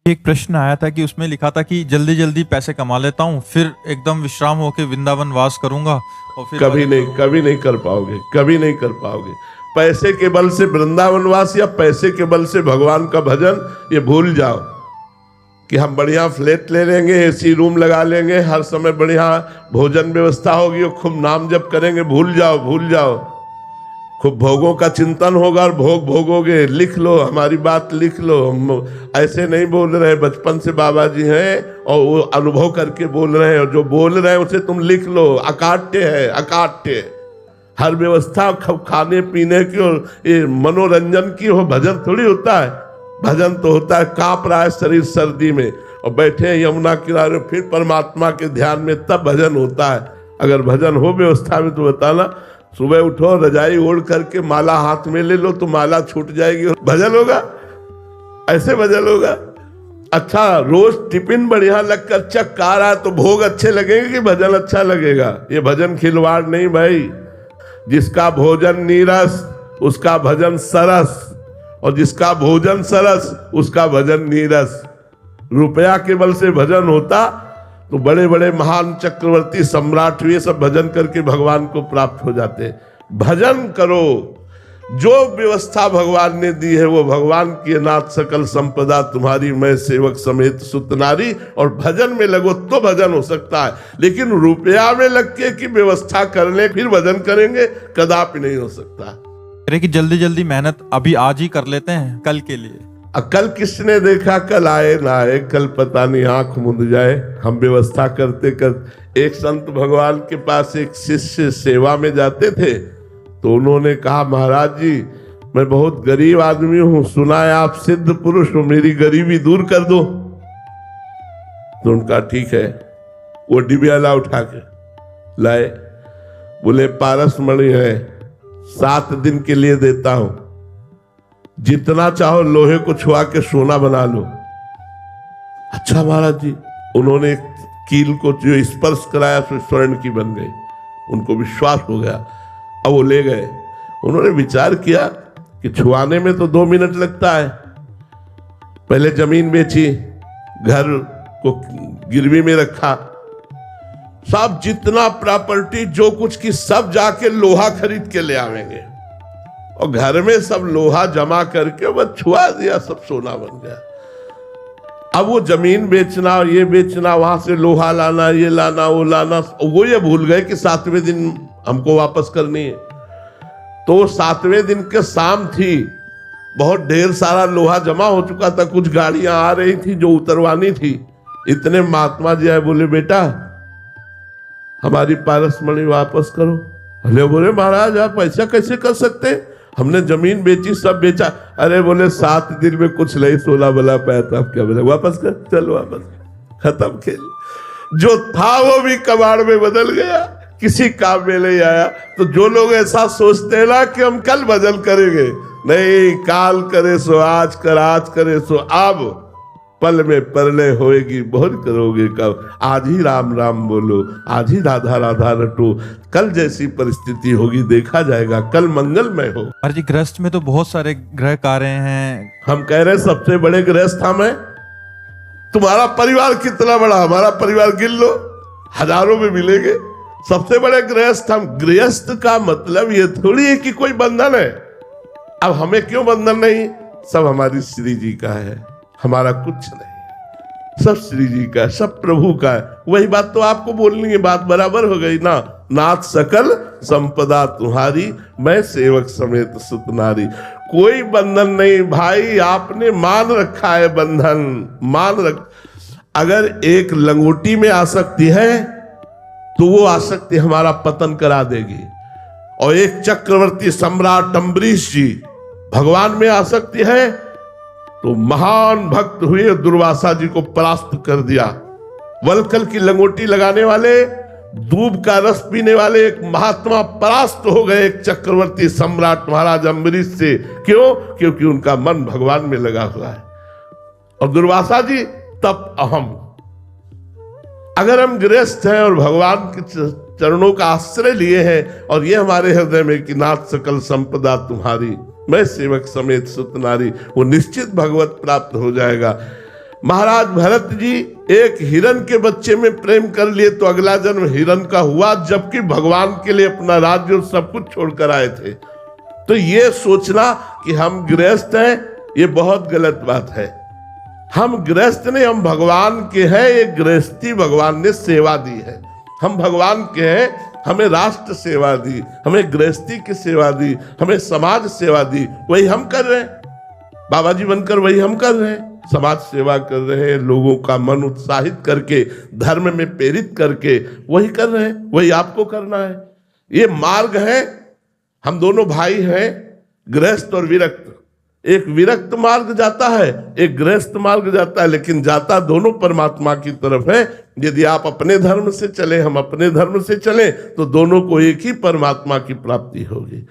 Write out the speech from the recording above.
एक प्रश्न आया था कि उसमें लिखा था कि जल्दी जल्दी पैसे कमा लेता हूँ, फिर एकदम विश्राम होकर वृंदावन वास करूंगा और फिर कभी नहीं कर पाओगे, कभी नहीं कर पाओगे। पैसे के बल से वृंदावन वास या पैसे के बल से भगवान का भजन, ये भूल जाओ कि हम बढ़िया फ्लैट ले लेंगे, एसी रूम लगा लेंगे, हर समय बढ़िया भोजन व्यवस्था होगी और खूब नाम जप करेंगे। भूल जाओ, भूल जाओ। खूब भोगों का चिंतन होगा और भोग भोगोगे। लिख लो, हमारी बात लिख लो। हम ऐसे नहीं बोल रहे, बचपन से बाबा जी हैं और वो अनुभव करके बोल रहे हैं, और जो बोल रहे हैं उसे तुम लिख लो। अकाट्य है, अकाट्य। हर व्यवस्था खाने पीने की और ये मनोरंजन की हो, भजन थोड़ी होता है। भजन तो होता है कांप रहा है शरीर सर्दी में और बैठे हैं यमुना किनारे, फिर परमात्मा के ध्यान में, तब भजन होता है। अगर भजन हो व्यवस्था में तो बताना। सुबह उठो, रजाई ओढ़ करके माला हाथ में ले लो तो माला छूट जाएगी और भजन होगा। ऐसे भजन होगा। अच्छा, रोज टिफिन बढ़िया लगकर चक्का आ रहा है तो भोग अच्छे लगेंगे कि भजन अच्छा लगेगा? ये भजन खिलवाड़ नहीं भाई। जिसका भोजन नीरस उसका भजन सरस, और जिसका भोजन सरस उसका भजन नीरस। रुपया के बल से भजन होता तो बड़े बड़े महान चक्रवर्ती सम्राट हुए, सब भजन करके भगवान को प्राप्त हो जाते। भजन करो, जो व्यवस्था भगवान ने दी है वो भगवान की अनाथ सकल संपदा तुम्हारी, मैं सेवक समेत सुत नारी। और भजन में लगो तो भजन हो सकता है, लेकिन रुपया में लग के कि व्यवस्था कर ले फिर भजन करेंगे, कदापि नहीं हो सकता। कि जल्दी जल्दी मेहनत अभी आज ही कर लेते हैं कल के लिए। कल किसने देखा? कल आए ना आए, कल पता नहीं, आंख मुंद जाए। हम व्यवस्था करते कर एक संत भगवान के पास एक शिष्य सेवा में जाते थे तो उन्होंने कहा, महाराज जी मैं बहुत गरीब आदमी हूं, सुना है आप सिद्ध पुरुष हो, मेरी गरीबी दूर कर दो। तो उनका ठीक है। वो डिबिया ला उठा के लाए, बोले पारस मणि है, 7 दिन के लिए देता हूं, जितना चाहो लोहे को छुआ के सोना बना लो। अच्छा महाराज जी। उन्होंने कील को जो स्पर्श कराया तो स्वर्ण की बन गई। उनको विश्वास हो गया। अब वो ले गए। उन्होंने विचार किया कि छुआने में तो 2 मिनट लगता है। पहले जमीन बेची, घर को गिरवी में रखा, सब जितना प्रॉपर्टी जो कुछ की सब जाके लोहा खरीद के ले आवेंगे और घर में सब लोहा जमा करके बस छुआ दिया, सब सोना बन गया। अब वो जमीन बेचना, ये बेचना, वहां से लोहा लाना, ये लाना, वो लाना, वो ये भूल गए कि 7वें दिन हमको वापस करनी है। तो 7वें दिन के शाम थी, बहुत ढेर सारा लोहा जमा हो चुका था, कुछ गाड़ियां आ रही थी जो उतरवानी थी। इतने महात्मा जी आए, बोले बेटा हमारी पारसमणि वापस करो। भले बोले महाराज आप ऐसा कैसे कर सकते, हमने जमीन बेची, सब बेचा। अरे बोले 7 दिन में कुछ नहीं, 16 बला पाया था, क्या बोले वापस कर, चल वापस, खत्म खेल। जो था वो भी कबाड़ में बदल गया, किसी काम में नहीं आया। तो जो लोग ऐसा सोचते हैं ना कि हम कल भजन करेंगे, नहीं, काल करे सो आज कर, आज करे सो अब, पल में परलय होएगी, बहुत करोगे कब। आज ही राम राम बोलो, आज ही राधा राधा रटो, कल जैसी परिस्थिति होगी देखा जाएगा, कल मंगलमय हो। महाराज जी गृहस्थ में तो बहुत सारे ग्रह कार्य हैं। हम कह रहे सबसे बड़े गृहस्थ हम हैं। तुम्हारा परिवार कितना बड़ा, हमारा परिवार गिन लो, हजारों में मिलेंगे। सबसे बड़े गृहस्थ हम। गृहस्थ का मतलब ये थोड़ी है कि कोई बंधन है। अब हमें क्यों बंधन नहीं? सब हमारी श्री जी का है, हमारा कुछ नहीं, सब श्री जी का, सब प्रभु का है। वही बात तो आपको बोलनी है, बात बराबर हो गई ना। नाथ सकल संपदा तुम्हारी, मैं सेवक समेत सुत नारी। कोई बंधन नहीं भाई, आपने मान रखा है बंधन, मान रख। अगर एक लंगोटी में आसक्ति है तो वो आसक्ति हमारा पतन करा देगी। और एक चक्रवर्ती सम्राट अम्बरीश जी, भगवान में आसक्ति है तो महान भक्त हुए, दुर्वासा जी को परास्त कर दिया। वलकल की लंगोटी लगाने वाले, दूब का रस पीने वाले एक महात्मा परास्त हो गए एक चक्रवर्ती सम्राट महाराज अम्बरीश से। क्यों? क्योंकि उनका मन भगवान में लगा हुआ है। और दुर्वासा जी तप अहम। अगर हम गृहस्थ हैं और भगवान के चरणों का आश्रय लिए हैं और ये हमारे हृदय में कि नाथ सकल संपदा तुम्हारी, मैं सेवक समेत सुत नारी, वो निश्चित भगवत प्राप्त हो जाएगा। महाराज भरत जी एक हिरन के बच्चे में प्रेम कर लिए तो अगला जन्म हिरन का हुआ, जबकि भगवान के लिए अपना राज्य और सब कुछ छोड़कर आए थे। तो ये सोचना कि हम गृहस्थ हैं, ये बहुत गलत बात है। हम गृहस्थ नहीं, हम भगवान के हैं। ये गृहस्थी भगवान ने सेवा दी है। हम भगवान के हैं, हमें राष्ट्र सेवा दी, हमें गृहस्थी की सेवा दी, हमें समाज सेवा दी, वही हम कर रहे हैं। बाबा जी बनकर वही हम कर रहे हैं, समाज सेवा कर रहे हैं, लोगों का मन उत्साहित करके, धर्म में प्रेरित करके वही कर रहे हैं, वही आपको करना है। ये मार्ग है। हम दोनों भाई हैं, गृहस्थ और विरक्त। एक विरक्त मार्ग जाता है, एक गृहस्थ मार्ग जाता है, लेकिन जाता दोनों परमात्मा की तरफ है। यदि आप अपने धर्म से चले, हम अपने धर्म से चले, तो दोनों को एक ही परमात्मा की प्राप्ति होगी।